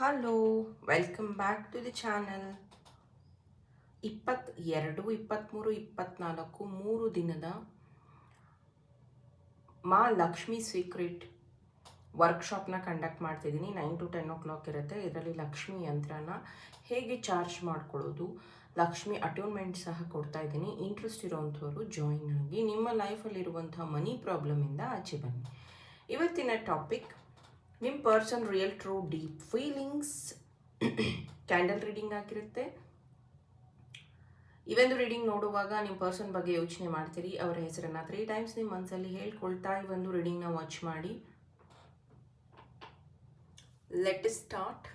Hello, welcome back to the channel. 22, 23, 24 3 ದಿನದ ಮಾ Lakshmi secret ವರ್ಕ್ಶಾಪ್ನ conduct ಮಾಡ್ತಿದ್ದೀನಿ. 9 to 10 o'clock ಇರುತ್ತೆ. ಇದರಲ್ಲಿ ಲಕ್ಷ್ಮಿ ಯಂತ್ರನ ಹೇಗೆ ಚಾರ್ಜ್ ಮಾಡ್ಕೊಳ್ಳೋದು, ಲಕ್ಷ್ಮಿ ಅಟ್ಯೂನ್ಮೆಂಟ್ ಸಹ ಕೊಡ್ತಾ ಇದ್ದೀನಿ. ಇಂಟ್ರೆಸ್ಟ್ ಇರೋವಂಥವ್ರು ಜಾಯಿನ್ ಆಗಿ ನಿಮ್ಮ ಲೈಫಲ್ಲಿರುವಂಥ ಮನಿ ಪ್ರಾಬ್ಲಮಿಂದ ಆಚೆ ಬನ್ನಿ. ಇವತ್ತಿನ ಟಾಪಿಕ್ ನಿಮ್ಮ person real true deep feelings candle reading ಆಗಿರುತ್ತೆ. ಈ ಒಂದು ರೀಡಿಂಗ್ ನೋಡುವಾಗ ನಿಮ್ಮ ಪರ್ಸನ್ ಬಗ್ಗೆ ಯೋಚನೆ ಮಾಡ್ತೀರಿ. ಅವರ ಹೆಸರನ್ನ 3 times ನಿಮ್ಮ ಮನಸ್ಸಲ್ಲಿ ಹೇಳ್ಕೊಳ್ತಾ ಈ ಒಂದು ರೀಡಿಂಗ್ನ ವಾಚ್ ಮಾಡಿ. Let start.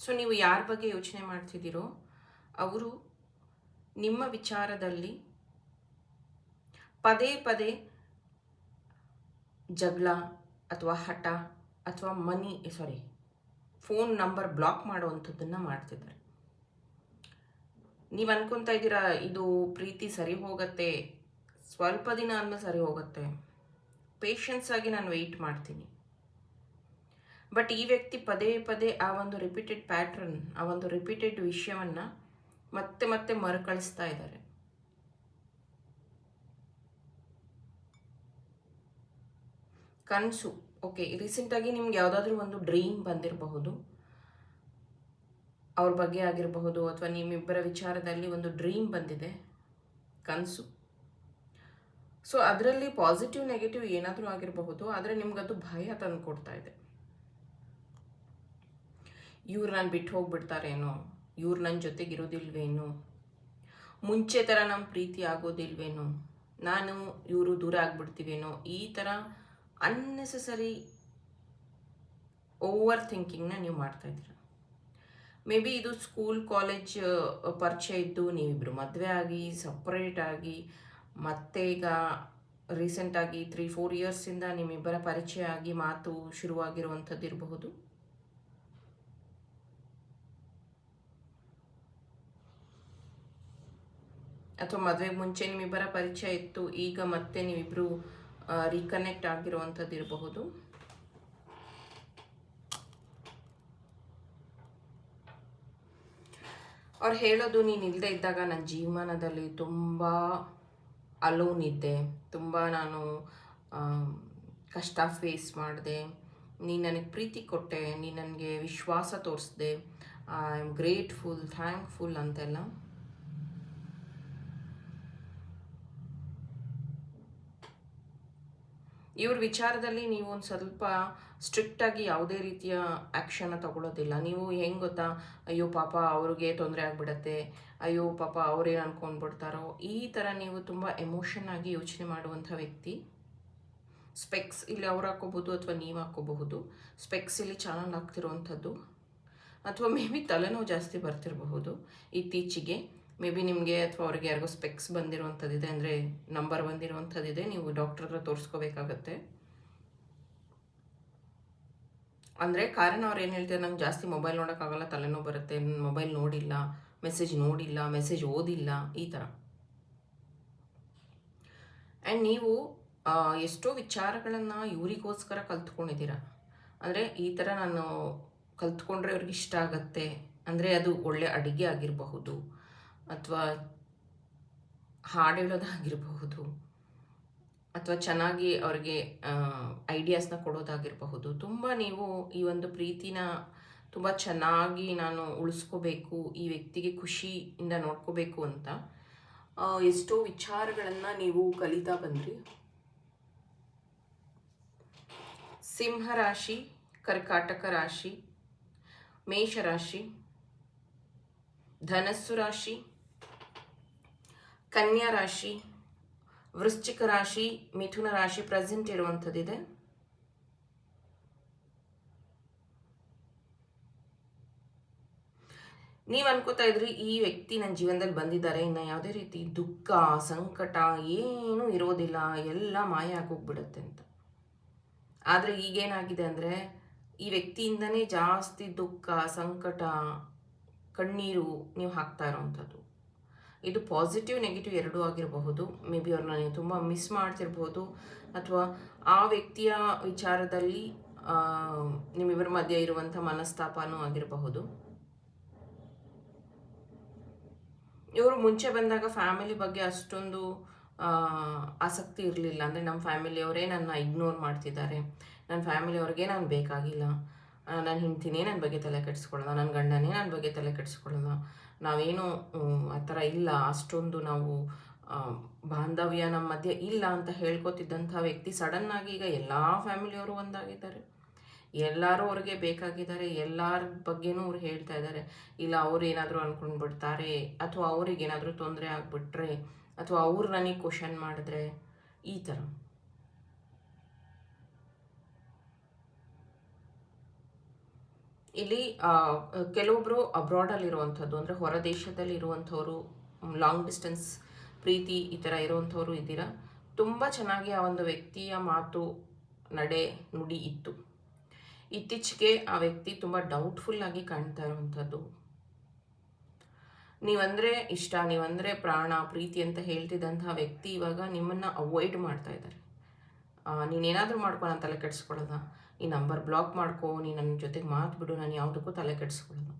ಸೊ ನೀವು ಯಾರ ಬಗ್ಗೆ ಯೋಚನೆ ಮಾಡ್ತಿದ್ದೀರೋ ಅವರು ನಿಮ್ಮ ವಿಚಾರದಲ್ಲಿ ಪದೇ ಪದೇ ಜಗಳ ಅಥವಾ ಹಠ ಅಥವಾ ಫೋನ್ ನಂಬರ್ ಬ್ಲಾಕ್ ಮಾಡುವಂಥದ್ದನ್ನು ಮಾಡ್ತಿದ್ದಾರೆ. ನೀವು ಅನ್ಕೊತಾ ಇದ್ದೀರಾ ಇದು ಪ್ರೀತಿ ಸರಿ ಹೋಗುತ್ತೆ, ಸ್ವಲ್ಪ ದಿನ ಆದ್ಮೇಲೆ ಸರಿ ಹೋಗುತ್ತೆ, ಪೇಷನ್ಸ್ ಆಗಿ ನಾನು ವೆಯ್ಟ್ ಮಾಡ್ತೀನಿ. ಬಟ್ ಈ ವ್ಯಕ್ತಿ ಪದೇ ಪದೇ ಆ ಒಂದು ರಿಪೀಟೆಡ್ ಪ್ಯಾಟ್ರನ್, ಆ ಒಂದು ರಿಪೀಟೆಡ್ ವಿಷಯವನ್ನು ಮತ್ತೆ ಮತ್ತೆ ಮರುಕಳಿಸ್ತಾ ಇದ್ದಾರೆ. ಕನಸು, ಓಕೆ, ರೀಸೆಂಟಾಗಿ ನಿಮ್ಗೆ ಯಾವುದಾದ್ರೂ ಒಂದು ಡ್ರೀಮ್ ಬಂದಿರಬಹುದು, ಅವ್ರ ಬಗ್ಗೆ ಆಗಿರಬಹುದು, ಅಥವಾ ನಿಮ್ಮಿಬ್ಬರ ವಿಚಾರದಲ್ಲಿ ಒಂದು ಡ್ರೀಮ್ ಬಂದಿದೆ, ಕನಸು. ಸೊ ಅದರಲ್ಲಿ ಪಾಸಿಟಿವ್ ನೆಗೆಟಿವ್ ಏನಾದರೂ ಆಗಿರಬಹುದು, ಆದರೆ ನಿಮ್ಗದು ಭಯ ತಂದು ಕೊಡ್ತಾ ಇದೆ. ಇವ್ರು ನಾನು ಬಿಟ್ಟು ಹೋಗ್ಬಿಡ್ತಾರೇನೋ, ಇವ್ರು ನನ್ನ ಜೊತೆಗೆ ಇರೋದಿಲ್ವೇನೋ, ಮುಂಚೆ ಥರ ನಮ್ಮ ಪ್ರೀತಿ ಆಗೋದಿಲ್ವೇನೋ, ನಾನು ಇವರು ದೂರ ಆಗ್ಬಿಡ್ತೀವೇನೋ, ಈ ಥರ ಅನ್ನೆಸೆಸರಿ ಓವರ್ ಥಿಂಕಿಂಗ್ನ ನೀವು ಮಾಡ್ತಾಯಿದ್ದೀರ. ಮೇ ಬಿ ಇದು ಸ್ಕೂಲ್ ಕಾಲೇಜ್ ಪರಿಚಯ ಇದ್ದು ನೀವಿಬ್ಬರು ಮದುವೆ ಆಗಿ ಸಪ್ರೇಟ್ ಆಗಿ ಮತ್ತೆ ಈಗ ರೀಸೆಂಟಾಗಿ 3-4 ಇಯರ್ಸಿಂದ ನಿಮ್ಮಿಬ್ಬರ ಪರಿಚಯ ಆಗಿ ಮಾತು ಶುರುವಾಗಿರುವಂಥದ್ದು ಇರಬಹುದು. ಅಥವಾ ಮದುವೆಗೆ ಮುಂಚೆ ನಿಮ್ಮಿಬ್ಬರ ಪರಿಚಯ ಇತ್ತು, ಈಗ ಮತ್ತೆ ನೀವಿಬ್ಬರು ರೀಕನೆಕ್ಟ್ ಆಗಿರುವಂಥದ್ದು ಇರಬಹುದು. ಅವ್ರು ಹೇಳೋದು, ನೀನು ಇಲ್ಲದೆ ಇದ್ದಾಗ ನನ್ನ ಜೀವನದಲ್ಲಿ ತುಂಬ ಅಲೋನ್ ಇದ್ದೆ, ತುಂಬ ನಾನು ಕಷ್ಟ ಫೇಸ್ ಮಾಡಿದೆ, ನೀನು ನನಗೆ ಪ್ರೀತಿ ಕೊಟ್ಟೆ, ನೀನು ನನಗೆ ವಿಶ್ವಾಸ ತೋರಿಸ್ದೆ, ಐ ಆಮ್ ಗ್ರೇಟ್ಫುಲ್, ಥ್ಯಾಂಕ್ಫುಲ್ ಅಂತೆಲ್ಲ. ಇವ್ರ ವಿಚಾರದಲ್ಲಿ ನೀವು ಒಂದು ಸ್ವಲ್ಪ ಸ್ಟ್ರಿಕ್ಟಾಗಿ ಯಾವುದೇ ರೀತಿಯ ಆ್ಯಕ್ಷನ್ನ ತಗೊಳ್ಳೋದಿಲ್ಲ. ನೀವು ಹೆಂಗೆ ಗೊತ್ತಾ, ಅಯ್ಯೋ ಪಾಪ ಅವ್ರಿಗೆ ತೊಂದರೆ ಆಗಿಬಿಡತ್ತೆ, ಅಯ್ಯೋ ಪಾಪ ಅವ್ರೇನು ಅನ್ಕೊಂಡ್ಬಿಡ್ತಾರೋ, ಈ ಥರ ನೀವು ತುಂಬ ಎಮೋಷನ್ ಆಗಿ ಯೋಚನೆ ಮಾಡುವಂಥ ವ್ಯಕ್ತಿ. ಸ್ಪೆಕ್ಸ್ ಇಲ್ಲಿ ಅವ್ರು ಹಾಕೋಬಹುದು ಅಥವಾ ನೀವು ಹಾಕೋಬಹುದು. ಸ್ಪೆಕ್ಸ್ ಇಲ್ಲಿ ಚಾನಲ್ ಆಗ್ತಿರುವಂಥದ್ದು, ಅಥವಾ ಮೇ ಬಿ ತಲೆನೋವು ಜಾಸ್ತಿ ಬರ್ತಿರಬಹುದು ಇತ್ತೀಚೆಗೆ. ಮೇ ಬಿ ನಿಮಗೆ ಅಥವಾ ಅವ್ರಿಗೆ ಯಾರಿಗೋ ಸ್ಪೆಕ್ಸ್ ಬಂದಿರುವಂಥದ್ದಿದೆ, ಅಂದರೆ ನಂಬರ್ ಬಂದಿರುವಂಥದ್ದಿದೆ, ನೀವು ಡಾಕ್ಟರ್ ಹತ್ರ ತೋರಿಸ್ಕೋಬೇಕಾಗತ್ತೆ. ಅಂದರೆ ಕಾರಣ ಅವ್ರು ಏನು ಹೇಳ್ತಾರೆ, ನಂಗೆ ಜಾಸ್ತಿ ಮೊಬೈಲ್ ನೋಡೋಕ್ಕಾಗಲ್ಲ, ತಲೆನೋವು ಬರುತ್ತೆ, ಮೊಬೈಲ್ ನೋಡಿಲ್ಲ, ಮೆಸೇಜ್ ಓದಿಲ್ಲ, ಈ ಥರ. ಆ್ಯಂಡ್ ನೀವು ಎಷ್ಟೋ ವಿಚಾರಗಳನ್ನು ಇವರಿಗೋಸ್ಕರ ಕಲ್ತ್ಕೊಂಡಿದ್ದೀರ. ಅಂದರೆ ಈ ಥರ ನಾನು ಕಲ್ತ್ಕೊಂಡ್ರೆ ಅವ್ರಿಗೆ ಇಷ್ಟ ಆಗತ್ತೆ, ಅಂದರೆ ಅದು ಒಳ್ಳೆ ಅಡುಗೆ ಆಗಿರಬಹುದು, ಅಥವಾ ಹಾಡು ಹೇಳೋದಾಗಿರಬಹುದು, ಅಥವಾ ಚೆನ್ನಾಗಿ ಅವ್ರಿಗೆ ಐಡಿಯಾಸ್ನ ಕೊಡೋದಾಗಿರಬಹುದು. ತುಂಬ ನೀವು ಈ ಒಂದು ಪ್ರೀತಿನ ತುಂಬ ಚೆನ್ನಾಗಿ ನಾನು ಉಳಿಸ್ಕೋಬೇಕು, ಈ ವ್ಯಕ್ತಿಗೆ ಖುಷಿಯಿಂದ ನೋಡ್ಕೋಬೇಕು ಅಂತ ಎಷ್ಟೋ ವಿಚಾರಗಳನ್ನು ನೀವು ಕಲಿತಾ ಬಂದ್ರಿ. ಸಿಂಹ ರಾಶಿ, ಕರ್ಕಾಟಕ ರಾಶಿ, ಮೇಷರಾಶಿ, ಧನಸ್ಸು ರಾಶಿ, ಕನ್ಯಾ ರಾಶಿ, ವೃಶ್ಚಿಕ ರಾಶಿ, ಮಿಥುನ ರಾಶಿ ಪ್ರೆಸೆಂಟ್ ಇರುವಂಥದ್ದಿದೆ. ನೀವು ಅನ್ಕೋತಾ ಇದ್ರಿ ಈ ವ್ಯಕ್ತಿ ನನ್ನ ಜೀವನದಲ್ಲಿ ಬಂದಿದ್ದಾರೆ, ಇನ್ನು ಯಾವುದೇ ರೀತಿ ದುಃಖ ಸಂಕಟ ಏನೂ ಇರೋದಿಲ್ಲ, ಎಲ್ಲ ಮಾಯ ಆಗೋಗ್ಬಿಡುತ್ತೆ ಅಂತ. ಆದರೆ ಈಗೇನಾಗಿದೆ ಅಂದರೆ ಈ ವ್ಯಕ್ತಿಯಿಂದನೇ ಜಾಸ್ತಿ ದುಃಖ, ಸಂಕಟ, ಕಣ್ಣೀರು ನೀವು ಹಾಕ್ತಾ ಇರೋವಂಥದ್ದು. ಇದು ಪಾಸಿಟಿವ್ ನೆಗೆಟಿವ್ ಎರಡೂ ಆಗಿರಬಹುದು. ಮೇ ಬಿ ಅವ್ರನ್ನ ನೀವು ತುಂಬ ಮಿಸ್ ಮಾಡ್ತಿರ್ಬೋದು, ಅಥವಾ ಆ ವ್ಯಕ್ತಿಯ ವಿಚಾರದಲ್ಲಿ ನಿಮ್ಮಿಬ್ಬರ ಮಧ್ಯೆ ಇರುವಂಥ ಮನಸ್ತಾಪನೂ ಆಗಿರಬಹುದು. ಇವರು ಮುಂಚೆ ಬಂದಾಗ ಫ್ಯಾಮಿಲಿ ಬಗ್ಗೆ ಅಷ್ಟೊಂದು ಆಸಕ್ತಿ ಇರಲಿಲ್ಲ. ಅಂದರೆ ನಮ್ಮ ಫ್ಯಾಮಿಲಿಯವರೇ ನನ್ನ ಇಗ್ನೋರ್ ಮಾಡ್ತಿದ್ದಾರೆ, ನನ್ನ ಫ್ಯಾಮಿಲಿಯವ್ರಿಗೆ ನಾನು ಬೇಕಾಗಿಲ್ಲ, ನನ್ನ ಹೆಂಡ್ತಿನೇ ನನ್ನ ಬಗ್ಗೆ ತಲೆ ಕೆಡಿಸ್ಕೊಳ್ಳೋಲ್ಲ, ನನ್ನ ಗಂಡನೇ ನನ್ನ ಬಗ್ಗೆ ತಲೆ ಕೆಡಿಸ್ಕೊಳ್ಳೋಲ್ಲ, ನಾವೇನು ಆ ಥರ ಇಲ್ಲ, ಅಷ್ಟೊಂದು ನಾವು ಬಾಂಧವ್ಯ ನಮ್ಮ ಮಧ್ಯೆ ಇಲ್ಲ ಅಂತ ಹೇಳ್ಕೊತಿದ್ದಂಥ ವ್ಯಕ್ತಿ ಸಡನ್ನಾಗಿ ಈಗ ಎಲ್ಲ ಫ್ಯಾಮಿಲಿಯವರು ಒಂದಾಗಿದ್ದಾರೆ, ಎಲ್ಲರೂ ಅವ್ರಿಗೆ ಬೇಕಾಗಿದ್ದಾರೆ, ಎಲ್ಲರ ಬಗ್ಗೆನೂ ಅವ್ರು ಹೇಳ್ತಾ ಇದ್ದಾರೆ. ಇಲ್ಲ ಅವ್ರು ಏನಾದರೂ ಅಂದ್ಕೊಂಡ್ಬಿಡ್ತಾರೆ, ಅಥವಾ ಅವ್ರಿಗೇನಾದರೂ ತೊಂದರೆ ಆಗಿಬಿಟ್ರೆ, ಅಥವಾ ಅವ್ರು ನನಗೆ ಕ್ವಶನ್ ಮಾಡಿದ್ರೆ, ಈ ಥರ. ಇಲ್ಲಿ ಕೆಲವೊಬ್ಬರು ಅಬ್ರಾಡಲ್ಲಿರುವಂಥದ್ದು, ಅಂದರೆ ಹೊರ ದೇಶದಲ್ಲಿ ಇರುವಂಥವ್ರು, ಲಾಂಗ್ ಡಿಸ್ಟೆನ್ಸ್ ಪ್ರೀತಿ ಈ ಥರ ಇರುವಂಥವ್ರು ಇದ್ದೀರಾ. ತುಂಬ ಚೆನ್ನಾಗಿ ಆ ಒಂದು ವ್ಯಕ್ತಿಯ ಮಾತು, ನಡೆ, ನುಡಿ ಇತ್ತು. ಇತ್ತೀಚೆಗೆ ಆ ವ್ಯಕ್ತಿ ತುಂಬ ಡೌಟ್ಫುಲ್ ಆಗಿ ಕಾಣ್ತಾ ಇರುವಂಥದ್ದು. ನೀವಂದರೆ ಇಷ್ಟ, ನೀವಂದರೆ ಪ್ರಾಣ, ಪ್ರೀತಿ ಅಂತ ಹೇಳ್ತಿದ್ದಂತಹ ವ್ಯಕ್ತಿ ಇವಾಗ ನಿಮ್ಮನ್ನು ಅವಾಯ್ಡ್ ಮಾಡ್ತಾ ಇದ್ದಾರೆ. ನೀನೇನಾದರೂ ಮಾಡ್ಕೊ, ನಾನು ತಲೆ ಕೆಡಿಸ್ಕೊಳ್ಳೋದ, ಈ ನಂಬರ್ ಬ್ಲಾಕ್ ಮಾಡ್ಕೊ, ನೀನು ನನ್ನ ಜೊತೆಗೆ ಮಾತು ಬಿಡು, ನಾನು ಯಾವುದಕ್ಕೂ ತಲೆ ಕೆಡಿಸ್ಕೊಳ್ಳೋದು.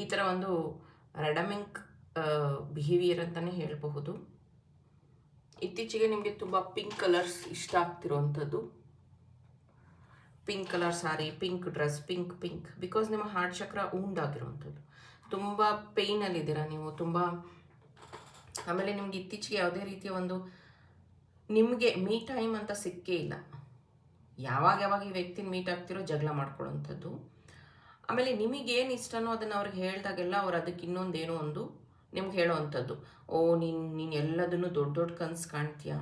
ಈ ಥರ ಒಂದು ರೆಡಮಿಂಗ್ ಬಿಹೇವಿಯರ್ ಅಂತಲೇ ಹೇಳಬಹುದು. ಇತ್ತೀಚೆಗೆ ನಿಮಗೆ ತುಂಬ ಪಿಂಕ್ ಕಲರ್ಸ್ ಇಷ್ಟ ಆಗ್ತಿರೋವಂಥದ್ದು. Pink colour sari, pink dress, pink because ನಿಮ್ಮ ಹಾರ್ಟ್ ಚಕ್ರ ಉಂಡಾಗಿರುವಂಥದ್ದು. ತುಂಬ ಪೇಯ್ನಲ್ಲಿದ್ದೀರಾ ನೀವು, ತುಂಬ. ಆಮೇಲೆ ನಿಮ್ಗೆ ಇತ್ತೀಚೆಗೆ ಯಾವುದೇ ರೀತಿಯ ಒಂದು ನಿಮಗೆ ಮೀ ಟೈಮ್ ಅಂತ ಸಿಕ್ಕೇ ಇಲ್ಲ. ಯಾವಾಗ ಈ ವ್ಯಕ್ತಿನ ಮೀಟ್ ಆಗ್ತಿರೋ ಜಗಳ ಮಾಡ್ಕೊಳ್ಳೋವಂಥದ್ದು. ಆಮೇಲೆ ನಿಮಗೇನು ಇಷ್ಟನೋ ಅದನ್ನು ಅವ್ರಿಗೆ ಹೇಳಿದಾಗೆಲ್ಲ ಅವ್ರು ಅದಕ್ಕೆ ಇನ್ನೊಂದೇನೋ ಒಂದು ನಿಮ್ಗೆ ಹೇಳೋವಂಥದ್ದು. ಓ ನೀನು ಎಲ್ಲದನ್ನು ದೊಡ್ಡ ಕನಸು ಕಾಣ್ತೀಯ,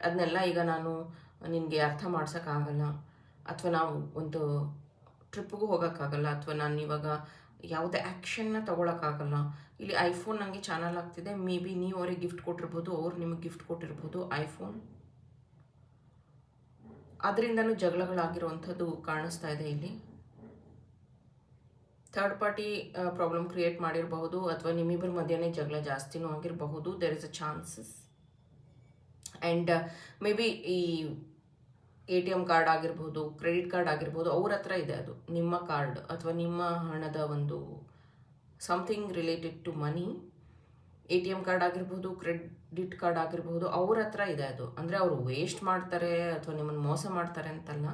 ಅದನ್ನೆಲ್ಲ ಈಗ ನಾನು ನಿನಗೆ ಅರ್ಥ ಮಾಡ್ಸೋಕ್ಕಾಗಲ್ಲ, ಅಥವಾ ನಾವು ಒಂದು ಟ್ರಿಪ್ಪಿಗೂ ಹೋಗೋಕ್ಕಾಗಲ್ಲ, ಅಥವಾ ನಾನು ಇವಾಗ ಯಾವುದೇ ಆ್ಯಕ್ಷನ್ನ ತೊಗೊಳಕ್ಕಾಗಲ್ಲ. ಇಲ್ಲಿ ಐಫೋನ್ ನನಗೆ ಚಾನಲ್ ಆಗ್ತಿದೆ, ಮೇ ಬಿ ನೀವು ಅವ್ರಿಗೆ ಗಿಫ್ಟ್ ಕೊಟ್ಟಿರ್ಬೋದು, ಅವ್ರು ನಿಮಗೆ ಗಿಫ್ಟ್ ಕೊಟ್ಟಿರ್ಬೋದು ಐಫೋನ್. ಅದರಿಂದನೂ ಜಗಳಗಳಾಗಿರುವಂಥದ್ದು ಕಾಣಿಸ್ತಾ ಇದೆ ಇಲ್ಲಿ. ಥರ್ಡ್ ಪಾರ್ಟಿ ಪ್ರಾಬ್ಲಮ್ ಕ್ರಿಯೇಟ್ ಮಾಡಿರಬಹುದು, ಅಥವಾ ನಿಮ್ಮಿಬ್ಬರ ಮಧ್ಯೆನೇ ಜಗಳ ಜಾಸ್ತಿನೂ ಆಗಿರಬಹುದು. There is a chances. And maybe ಈ ATM ಕಾರ್ಡ್ ಆಗಿರ್ಬೋದು, ಕ್ರೆಡಿಟ್ ಕಾರ್ಡ್ ಆಗಿರ್ಬೋದು, ಅವ್ರ ಹತ್ರ ಇದೆ ಅದು ನಿಮ್ಮ ಕಾರ್ಡ್, ಅಥವಾ ನಿಮ್ಮ ಹಣದ ಒಂದು something related to money. ATM card ಆಗಿರ್ಬೋದು, ಕ್ರೆಡಿಟ್ ಕಾರ್ಡ್ ಆಗಿರ್ಬೋದು, ಅವ್ರ ಹತ್ರ ಇದೆ ಅದು. ಅಂದರೆ ಅವರು ವೇಸ್ಟ್ ಮಾಡ್ತಾರೆ ಅಥವಾ ನಿಮ್ಮನ್ನು ಮೋಸ ಮಾಡ್ತಾರೆ ಅಂತಲ್ಲ,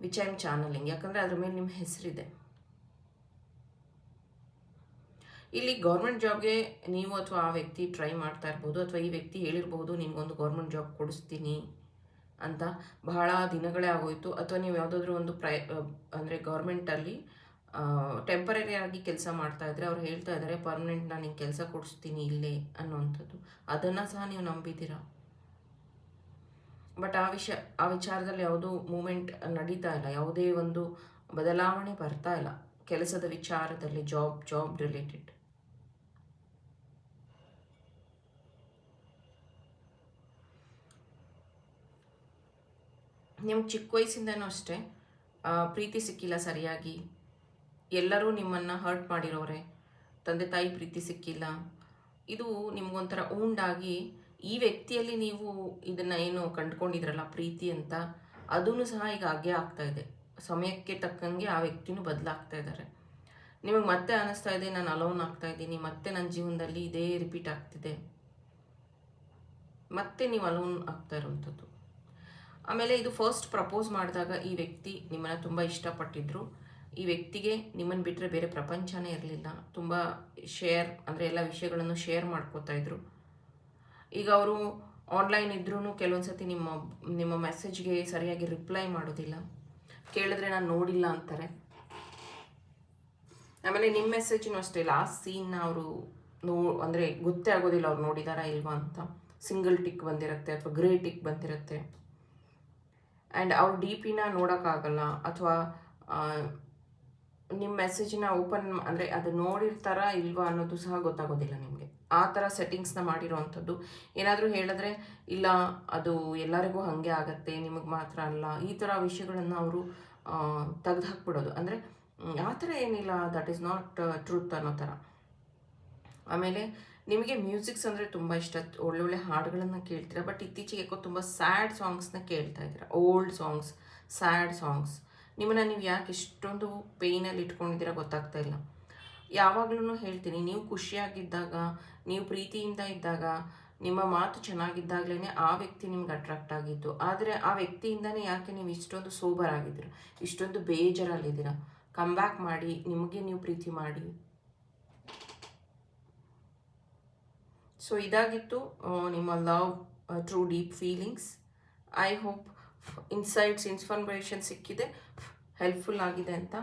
ವಿಚ್ ಐ ಆಮ್ ಚಾನಲಿಂಗ್, ಯಾಕಂದರೆ ಅದ್ರ ಮೇಲೆ ನಿಮ್ಮ ಹೆಸರಿದೆ. ಇಲ್ಲಿ ಗೌರ್ಮೆಂಟ್ ಜಾಬ್ಗೆ ನೀವು ಅಥವಾ ಆ ವ್ಯಕ್ತಿ ಟ್ರೈ ಮಾಡ್ತಾ ಇರ್ಬೋದು, ಅಥವಾ ಈ ವ್ಯಕ್ತಿ ಹೇಳಿರ್ಬೋದು ನಿಮಗೊಂದು ಗೌರ್ಮೆಂಟ್ ಜಾಬ್ ಕೊಡಿಸ್ತೀನಿ ಅಂತ. ಬಹಳ ದಿನಗಳೇ ಆಗೋಯಿತು, ಅಥವಾ ನೀವು ಯಾವುದಾದ್ರೂ ಒಂದು ಅಂದರೆ ಗೌರ್ಮೆಂಟಲ್ಲಿ ಟೆಂಪರರಿ ಆಗಿ ಕೆಲಸ ಮಾಡ್ತಾ ಇದ್ರೆ ಅವ್ರು ಹೇಳ್ತಾ ಇದ್ದಾರೆ ಪರ್ಮನೆಂಟ್ ನಾನು ನಿಂಗೆ ಕೆಲಸ ಕೊಡಿಸ್ತೀನಿ ಇಲ್ಲೇ ಅನ್ನೋವಂಥದ್ದು. ಅದನ್ನು ಸಹ ನೀವು ನಂಬಿದ್ದೀರಾ. ಬಟ್ ಆ ವಿಚಾರದಲ್ಲಿ ಯಾವುದೂ ಮೂಮೆಂಟ್ ನಡೀತಾ ಇಲ್ಲ, ಯಾವುದೇ ಒಂದು ಬದಲಾವಣೆ ಬರ್ತಾ ಇಲ್ಲ ಕೆಲಸದ ವಿಚಾರದಲ್ಲಿ, ಜಾಬ್ ರಿಲೇಟೆಡ್. ನಿಮ್ಗೆ ಚಿಕ್ಕ ವಯಸ್ಸಿಂದನೂ ಅಷ್ಟೇ ಪ್ರೀತಿ ಸಿಕ್ಕಿಲ್ಲ ಸರಿಯಾಗಿ, ಎಲ್ಲರೂ ನಿಮ್ಮನ್ನು ಹರ್ಟ್ ಮಾಡಿರೋರೆ, ತಂದೆ ತಾಯಿ ಪ್ರೀತಿ ಸಿಕ್ಕಿಲ್ಲ. ಇದು ನಿಮಗೊಂಥರ ಉಂಡಾಗಿ ಈ ವ್ಯಕ್ತಿಯಲ್ಲಿ ನೀವು ಇದನ್ನು ಏನು ಕಂಡುಕೊಂಡಿದ್ರಲ್ಲ ಪ್ರೀತಿ ಅಂತ, ಅದೂ ಸಹ ಈಗ ಹಾಗೆ ಆಗ್ತಾ ಇದೆ. ಸಮಯಕ್ಕೆ ತಕ್ಕಂಗೆ ಆ ವ್ಯಕ್ತಿನೂ ಬದಲಾಗ್ತಾ ಇದ್ದಾರೆ. ನಿಮಗೆ ಮತ್ತೆ ಅನ್ನಿಸ್ತಾ ಇದೆ ನಾನು ಅಲೋನ್ ಆಗ್ತಾ ಇದ್ದೀನಿ, ಮತ್ತೆ ನನ್ನ ಜೀವನದಲ್ಲಿ ಇದೇ ರಿಪೀಟ್ ಆಗ್ತಿದೆ, ಮತ್ತೆ ನೀವು ಅಲೋನ್ ಆಗ್ತಾ ಇರೋವಂಥದ್ದು. ಆಮೇಲೆ ಇದು ಫಸ್ಟ್ ಪ್ರಪೋಸ್ ಮಾಡಿದಾಗ ಈ ವ್ಯಕ್ತಿ ನಿಮ್ಮನ್ನು ತುಂಬ ಇಷ್ಟಪಟ್ಟಿದ್ರು. ಈ ವ್ಯಕ್ತಿಗೆ ನಿಮ್ಮನ್ನು ಬಿಟ್ಟರೆ ಬೇರೆ ಪ್ರಪಂಚನೇ ಇರಲಿಲ್ಲ. ತುಂಬ ಅಂದರೆ ಎಲ್ಲ ವಿಷಯಗಳನ್ನು ಶೇರ್ ಮಾಡ್ಕೋತಾ ಇದ್ರು. ಈಗ ಅವರು ಆನ್ಲೈನ್ ಇದ್ರೂ ಕೆಲವೊಂದು ಸತಿ ನಿಮ್ಮ ಮೆಸೇಜ್ಗೆ ಸರಿಯಾಗಿ ರಿಪ್ಲೈ ಮಾಡೋದಿಲ್ಲ, ಕೇಳಿದ್ರೆ ನಾನು ನೋಡಿಲ್ಲ ಅಂತಾರೆ. ಆಮೇಲೆ ನಿಮ್ಮ ಮೆಸೇಜಿನೂ ಅಷ್ಟೇ, ಲಾಸ್ಟ್ ಸೀನ್ನ ಅವರು ಅಂದರೆ ಗೊತ್ತೇ ಆಗೋದಿಲ್ಲ ಅವ್ರು ನೋಡಿದಾರಾ ಇಲ್ವಾ ಅಂತ. ಸಿಂಗಲ್ ಟಿಕ್ ಬಂದಿರುತ್ತೆ ಅಥವಾ ಗ್ರೇ ಟಿಕ್ ಬಂದಿರುತ್ತೆ. ಆ್ಯಂಡ್ ಅವ್ರು DP-ನ ನೋಡೋಕ್ಕಾಗಲ್ಲ, ಅಥವಾ ನಿಮ್ಮ ಮೆಸೇಜ್ನ ಓಪನ್ ಅಂದರೆ ಅದು ನೋಡಿರ್ತಾರಾ ಇಲ್ವಾ ಅನ್ನೋದು ಸಹ ಗೊತ್ತಾಗೋದಿಲ್ಲ ನಿಮಗೆ. ಆ ಥರ ಸೆಟ್ಟಿಂಗ್ಸ್ನ ಮಾಡಿರೋವಂಥದ್ದು. ಏನಾದರೂ ಹೇಳಿದ್ರೆ ಇಲ್ಲ ಅದು ಎಲ್ಲರಿಗೂ ಹಾಗೆ ಆಗತ್ತೆ, ನಿಮಗೆ ಮಾತ್ರ ಅಲ್ಲ, ಈ ಥರ ವಿಷಯಗಳನ್ನು ಅವರು ತೆಗೆದು ಹಾಕ್ಬಿಡೋದು. ಅಂದರೆ ಆ ಥರ ಏನಿಲ್ಲ, ದಟ್ ಈಸ್ ನಾಟ್ ಟ್ರೂತ್ ಅನ್ನೋ ಥರ. ಆಮೇಲೆ ನಿಮಗೆ ಮ್ಯೂಸಿಕ್ಸ್ ಅಂದರೆ ತುಂಬ ಇಷ್ಟ, ಒಳ್ಳೊಳ್ಳೆ ಹಾಡುಗಳನ್ನು ಕೇಳ್ತೀರಾ. ಬಟ್ ಇತ್ತೀಚೆಗೆ ಯಾಕೋ ತುಂಬ ಸ್ಯಾಡ್ ಸಾಂಗ್ಸ್ನ ಕೇಳ್ತಾ ಇದ್ದೀರಾ, ಓಲ್ಡ್ ಸಾಂಗ್ಸ್, ಸ್ಯಾಡ್ ಸಾಂಗ್ಸ್. ನಿಮ್ಮನ್ನು ನೀವು ಯಾಕೆ ಇಷ್ಟೊಂದು ಪೇಯ್ನಲ್ಲಿ ಇಟ್ಕೊಂಡಿದ್ದೀರಾ ಗೊತ್ತಾಗ್ತಾ ಇಲ್ಲ. ಯಾವಾಗಲೂ ಹೇಳ್ತೀನಿ, ನೀವು ಖುಷಿಯಾಗಿದ್ದಾಗ, ನೀವು ಪ್ರೀತಿಯಿಂದ ಇದ್ದಾಗ, ನಿಮ್ಮ ಮಾತು ಚೆನ್ನಾಗಿದ್ದಾಗಲೇ ಆ ವ್ಯಕ್ತಿ ನಿಮ್ಗೆ ಅಟ್ರಾಕ್ಟ್ ಆಗಿದ್ದು. ಆದರೆ ಆ ವ್ಯಕ್ತಿಯಿಂದನೇ ಯಾಕೆ ನೀವು ಇಷ್ಟೊಂದು ಸೋಬರ್ ಆಗಿದ್ದೀರಾ, ಇಷ್ಟೊಂದು ಬೇಜಾರಲ್ಲಿದ್ದೀರಾ? ಕಮ್ ಬ್ಯಾಕ್ ಮಾಡಿ, ನಿಮಗೆ ನೀವು ಪ್ರೀತಿ ಮಾಡಿ. ಸೊ ಇದಾಗಿತ್ತು ನಿಮ್ಮ love true deep feelings. I hope insights, information ಸಿಕ್ಕಿದೆ, ಹೆಲ್ಪ್ಫುಲ್ ಆಗಿದೆ ಅಂತ.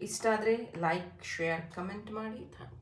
ಇಷ್ಟ ಆದರೆ ಲೈಕ್, ಶೇರ್, ಕಮೆಂಟ್ ಮಾಡಿ. ಥ್ಯಾಂಕ್ಸ್.